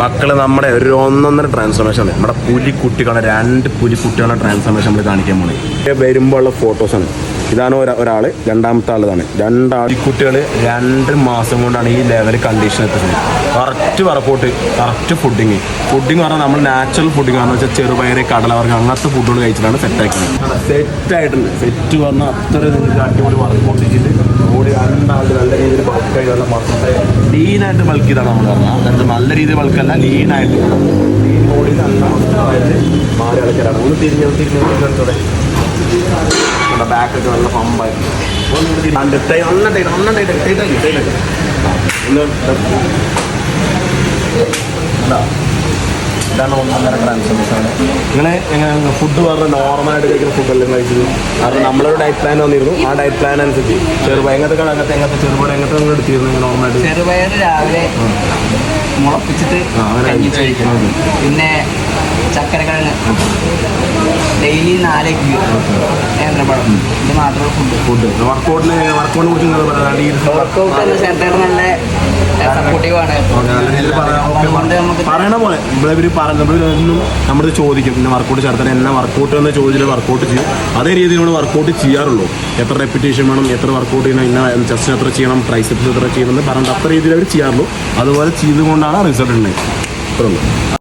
മക്കള് നമ്മുടെ ഒരു 1.5 ട്രാൻസ്ഫോർമേഷൻ ആണ്. നമ്മുടെ പുലിക്കുട്ടികളെ 2 പുലിക്കുട്ടികളുടെ ട്രാൻസ്ഫോർമേഷൻ നമ്മൾ കാണിക്കാൻ പോണേ. വരുമ്പോൾ ഉള്ള ഫോട്ടോസാണ്. ഇതാണ് ഒരാള്, രണ്ടാമത്തെ ആളാണ്. 2 കുട്ടികൾ 2 മാസം കൊണ്ടാണ് ഈ ലെവൽ കണ്ടീഷൻ എത്തുന്നത്. കറക്റ്റ് വർക്കൗട്ട്, കറക്റ്റ് ഫുഡിങ് പറഞ്ഞാൽ നമ്മൾ നാച്ചുറൽ ഫുഡിങ് എന്ന് വെച്ചാൽ ചെറുപയറ്, കടലവർഗ്ഗം അങ്ങനത്തെ ഫുഡുകൾ കഴിച്ചിട്ടാണ് സെറ്റാക്കുന്നത്. സെറ്റായിട്ടുണ്ട്. സെറ്റ് പറഞ്ഞാൽ അത്ര നിങ്ങൾക്ക് അടിപൊളി വർക്കൗട്ട് ചെയ്തിട്ട് ബോഡി 2 ആളുടെ നല്ല രീതിയിൽ ബൾക്കായി നല്ല മസിൽ ലീനായിട്ട് ബൾക്ക് ചെയ്താണ് നമ്മൾ പറഞ്ഞാൽ. അതായത് നല്ല രീതിയിൽ ബൾക്കല്ല, ലീനായിട്ട് ലീൻ ബോഡി നല്ല മസിലായിട്ട് മാറി അടയ്ക്കലാണ്. ഒന്ന് തിരിഞ്ഞോടെ ബാക്കൊക്കെ നല്ല പമ്പായിട്ട് ഇതാണ് 1.5 ട്രാൻസ്ഫോർമേഷൻ. നിങ്ങളെ ഫുഡ് പറഞ്ഞ നോർമലായിട്ട് കഴിക്കുന്ന ഫുഡെല്ലാം കഴിച്ചത്. കാരണം നമ്മളൊരു ഡയറ്റ് പ്ലാൻ വന്നിരുന്നു. ആ ഡയറ്റ് പ്ലാൻ അനുസരിച്ച് ചെറുപയർ എങ്ങനത്തെ ചെറുപയർ എങ്ങനത്തെ നിങ്ങൾ എടുത്തിരുന്നു നോർമലായിട്ട്? ചെറുപയർ രാവിലെ മുളപ്പിച്ചിട്ട് പിന്നെ ചക്കരക്കിഴങ്ങ് ഡെയിലി 4 എഗ്ഗ് നേന്ത്രപ്പഴം. ഇത് മാത്രമേ ഫുഡ്. വർക്കൗട്ടിനെ കുറിച്ച് വർക്കൗട്ട് ചേർത്തേക്ക് നല്ല സപ്പോർട്ടീവാണ്. അതുകൊണ്ട് നമുക്ക് പറയണ പോലെ ഇവരൊന്നും നമ്മുടെ ചോദിക്കും പിന്നെ വർക്കൗട്ട് ചേർത്താൽ എന്നെ വർക്കൗട്ട് എന്ന് ചോദിച്ചിട്ട് വർക്കൗട്ട് ചെയ്യും. അതേ രീതിയിൽ നമ്മൾ വർക്കൗട്ട് ചെയ്യാറുള്ളൂ. എത്ര റെപ്പിറ്റേഷൻ വേണം, എത്ര വർക്കൗട്ട് ചെയ്യണം, ഇന്ന ചെസ്റ്റ് എത്ര ചെയ്യണം, ട്രൈസെപ്സ് എത്ര ചെയ്യണം എന്ന് പറഞ്ഞിട്ട് അത്ര രീതിയിൽ അവർ ചെയ്യാറുള്ളൂ. അതുപോലെ ചെയ്തുകൊണ്ടാണ് റിസൾട്ട് ഉണ്ടായത്.